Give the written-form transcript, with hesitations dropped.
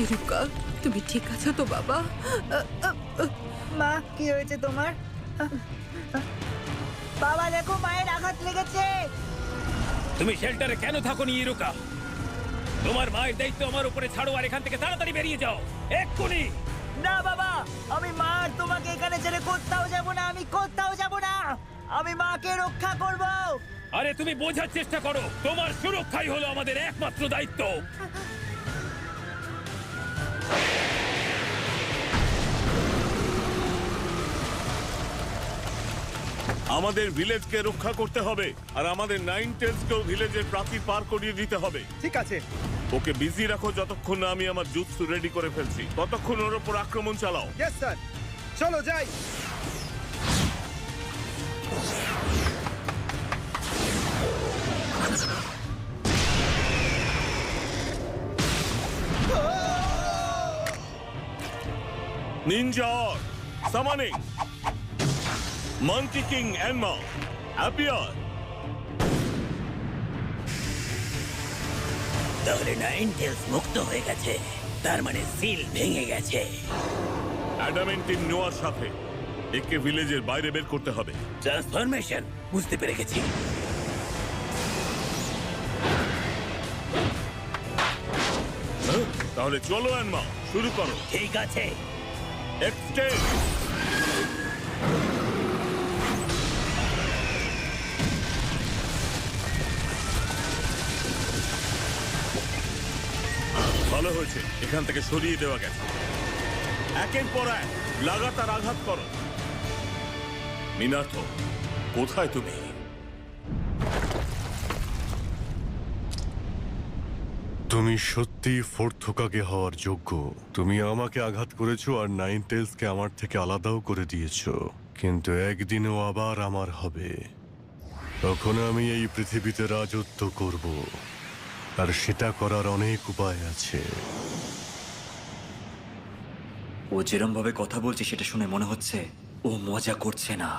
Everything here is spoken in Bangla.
ইরুকা, তুমি ঠিক আছো তো বাবা? মা, কি হয়েছে তোমার? বাবা দেখো, মায়ের আঘাত লেগেছে। তুমি শেল্টারে কেন থাকোনি ইরুকা? তোমার মায়ের দায়িত্ব আমার উপরে ছাড়ো আর এখান থেকে তাড়াতাড়ি বেরিয়ে যাও এক্ষুনি। না বাবা, আমি মা আর তোমাকে এখানে ছেড়ে কোথাও যাব না। আমি কোথাও যাব না। আমি মাকে রক্ষা করব। আরে তুমি বোঝার চেষ্টা করো, তোমার সুরক্ষাই হলো আমাদের একমাত্র দায়িত্ব। আমাদের ভিলেজকে রক্ষা করতে হবে আর আমাদের নাইন টেলসকেও ভিলেজের প্রাচীর পার করিয়ে দিতে হবে। ঠিক আছে। ওকে বিজি রাখো যতক্ষণ না আমি আমার জুৎসু রেডি করে ফেলছি, ততক্ষণ ওর উপর আক্রমণ চালাও। ইয়েস স্যার, চলো যাই। Ninja summoning monkey king Enma appear. তাহলে নাইন টেলস মুক্ত হয়ে গেছে, তার মানে সিল ভেঙে গেছে। অ্যাডামেন্টিন নোয়ার সাথে একে ভিলেজের বাইরে বের করতে হবে। ট্রান্সফরমেশন বুঝতে পেরে গেছি। তাহলে চলো এনমা, শুরু করো। ঠিক আছে। এক্সটেন্ড। ভালো হয়েছে, এখান থেকে সরিয়ে দেওয়া গেছে। একের পর এক লাগাতার আঘাত করো। মিনাটো, কোথায় তুমি? তুমি সত্যি ফোর্থ হোকাগে হওয়ার যোগ্য। তুমি আমাকে আঘাত করেছো আর নাইন টেলসকে আমার থেকে আলাদাও করে দিয়েছো, কিন্তু একদিনও আবার আমার হবে। তখন আমি এই পৃথিবীতে রাজত্ব করব, আর সেটা করার অনেক উপায় আছে। ও যেরম ভাবে কথা বলছে সেটা শুনে মনে হচ্ছে ও মজা করছে না।